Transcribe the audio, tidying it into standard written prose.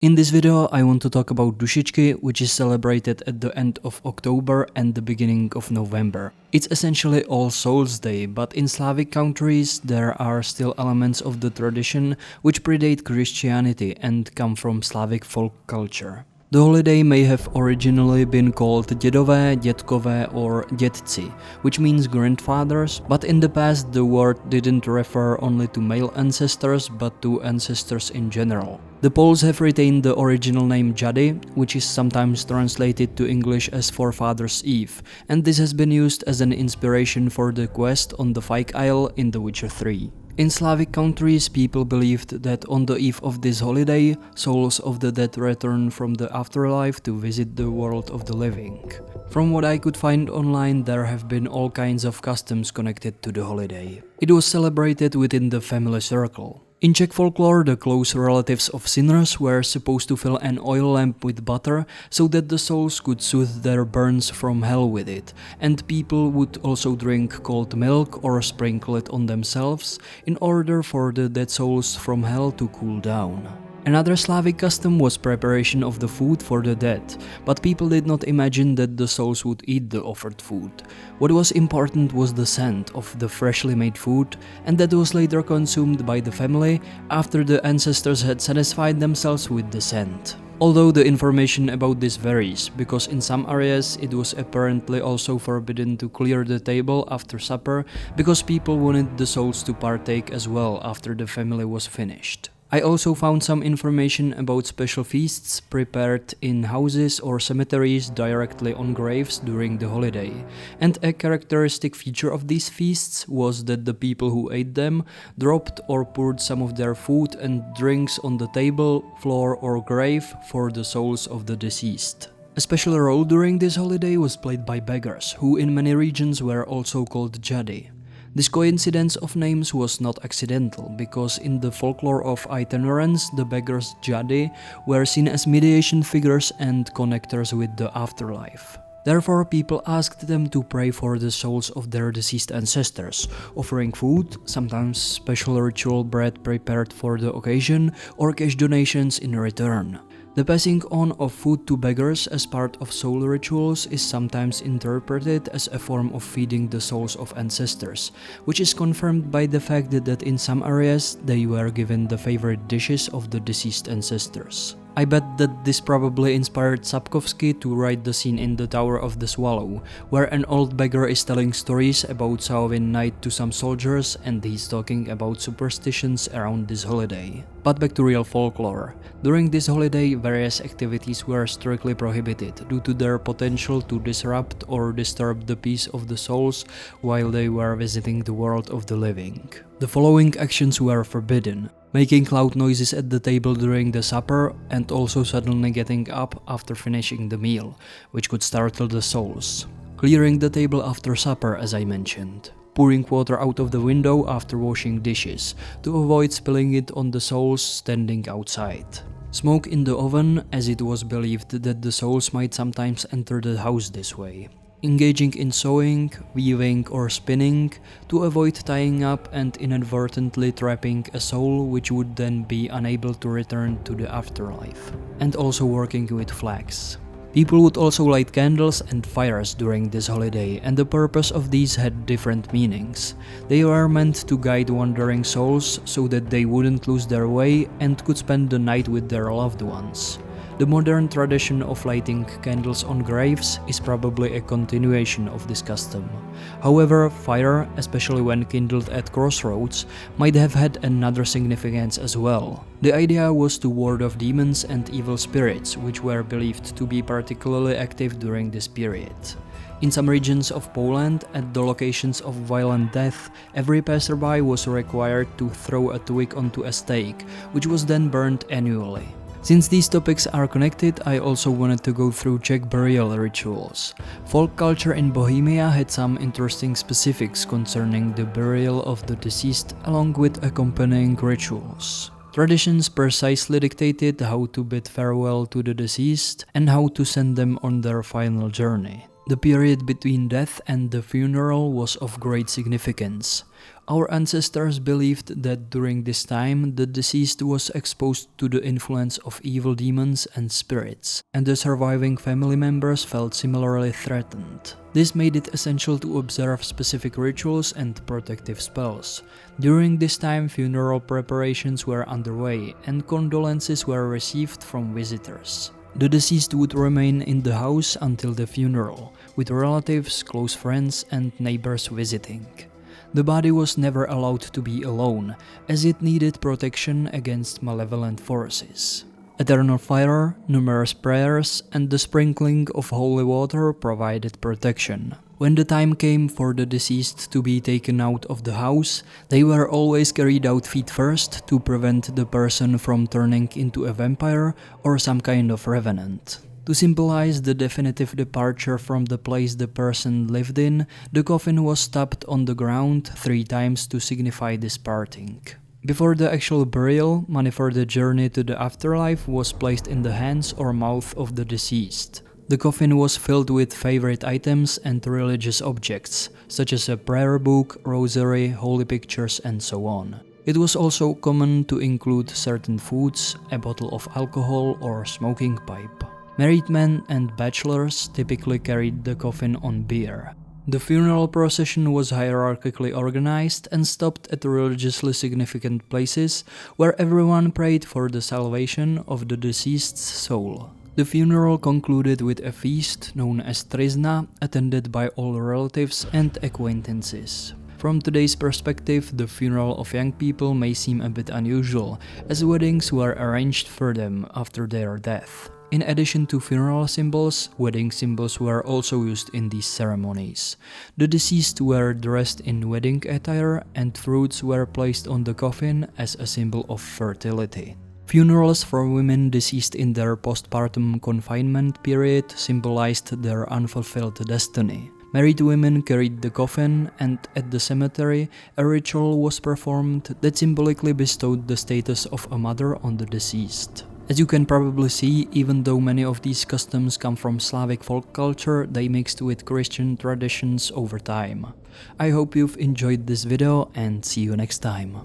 In this video, I want to talk about Dušičky, which is celebrated at the end of October and the beginning of November. It's essentially All Souls Day, but in Slavic countries there are still elements of the tradition which predate Christianity and come from Slavic folk culture. The holiday may have originally been called Dědové, Dětkové or Dědci, which means grandfathers, but in the past the word didn't refer only to male ancestors but to ancestors in general. The Poles have retained the original name Dziady, which is sometimes translated to English as Forefathers' Eve, and this has been used as an inspiration for the quest on the Fike Isle in The Witcher 3. In Slavic countries, people believed that on the eve of this holiday, souls of the dead return from the afterlife to visit the world of the living. From what I could find online, there have been all kinds of customs connected to the holiday. It was celebrated within the family circle. In Czech folklore, the close relatives of sinners were supposed to fill an oil lamp with butter so that the souls could soothe their burns from hell with it, and people would also drink cold milk or sprinkle it on themselves in order for the dead souls from hell to cool down. Another Slavic custom was preparation of the food for the dead, but people did not imagine that the souls would eat the offered food. What was important was the scent of the freshly made food, and that was later consumed by the family after the ancestors had satisfied themselves with the scent. Although the information about this varies, because in some areas it was apparently also forbidden to clear the table after supper because people wanted the souls to partake as well after the family was finished. I also found some information about special feasts prepared in houses or cemeteries directly on graves during the holiday, and a characteristic feature of these feasts was that the people who ate them dropped or poured some of their food and drinks on the table, floor or grave for the souls of the deceased. A special role during this holiday was played by beggars, who in many regions were also called Dziady. This coincidence of names was not accidental, because in the folklore of itinerants, the beggars Dziady were seen as mediation figures and connectors with the afterlife. Therefore, people asked them to pray for the souls of their deceased ancestors, offering food, sometimes special ritual bread prepared for the occasion, or cash donations in return. The passing on of food to beggars as part of soul rituals is sometimes interpreted as a form of feeding the souls of ancestors, which is confirmed by the fact that in some areas they were given the favorite dishes of the deceased ancestors. I bet that this probably inspired Sapkowski to write the scene in The Tower of the Swallow, where an old beggar is telling stories about Samhain night to some soldiers and he's talking about superstitions around this holiday. But back to real folklore. During this holiday, various activities were strictly prohibited due to their potential to disrupt or disturb the peace of the souls while they were visiting the world of the living. The following actions were forbidden: making loud noises at the table during the supper, and also suddenly getting up after finishing the meal, which could startle the souls. Clearing the table after supper, as I mentioned. Pouring water out of the window after washing dishes, to avoid spilling it on the souls standing outside. Smoke in the oven, as it was believed that the souls might sometimes enter the house this way. Engaging in sewing, weaving or spinning, to avoid tying up and inadvertently trapping a soul which would then be unable to return to the afterlife. And also working with flags. People would also light candles and fires during this holiday, and the purpose of these had different meanings. They were meant to guide wandering souls so that they wouldn't lose their way and could spend the night with their loved ones. The modern tradition of lighting candles on graves is probably a continuation of this custom. However, fire, especially when kindled at crossroads, might have had another significance as well. The idea was to ward off demons and evil spirits, which were believed to be particularly active during this period. In some regions of Poland, at the locations of violent death, every passerby was required to throw a twig onto a stake, which was then burned annually. Since these topics are connected, I also wanted to go through Czech burial rituals. Folk culture in Bohemia had some interesting specifics concerning the burial of the deceased, along with accompanying rituals. Traditions precisely dictated how to bid farewell to the deceased and how to send them on their final journey. The period between death and the funeral was of great significance. Our ancestors believed that during this time the deceased was exposed to the influence of evil demons and spirits, and the surviving family members felt similarly threatened. This made it essential to observe specific rituals and protective spells. During this time, funeral preparations were underway, and condolences were received from visitors. The deceased would remain in the house until the funeral, with relatives, close friends, and neighbors visiting. The body was never allowed to be alone, as it needed protection against malevolent forces. Eternal fire, numerous prayers, and the sprinkling of holy water provided protection. When the time came for the deceased to be taken out of the house, they were always carried out feet first to prevent the person from turning into a vampire or some kind of revenant. To symbolize the definitive departure from the place the person lived in, the coffin was tapped on the ground 3 times to signify this parting. Before the actual burial, money for the journey to the afterlife was placed in the hands or mouth of the deceased. The coffin was filled with favorite items and religious objects, such as a prayer book, rosary, holy pictures, and so on. It was also common to include certain foods, a bottle of alcohol, or smoking pipe. Married men and bachelors typically carried the coffin on bier. The funeral procession was hierarchically organized and stopped at religiously significant places where everyone prayed for the salvation of the deceased's soul. The funeral concluded with a feast known as trizna, attended by all relatives and acquaintances. From today's perspective, the funeral of young people may seem a bit unusual, as weddings were arranged for them after their death. In addition to funeral symbols, wedding symbols were also used in these ceremonies. The deceased were dressed in wedding attire, and fruits were placed on the coffin as a symbol of fertility. Funerals for women deceased in their postpartum confinement period symbolized their unfulfilled destiny. Married women carried the coffin, and at the cemetery, a ritual was performed that symbolically bestowed the status of a mother on the deceased. As you can probably see, even though many of these customs come from Slavic folk culture, they mixed with Christian traditions over time. I hope you've enjoyed this video and see you next time.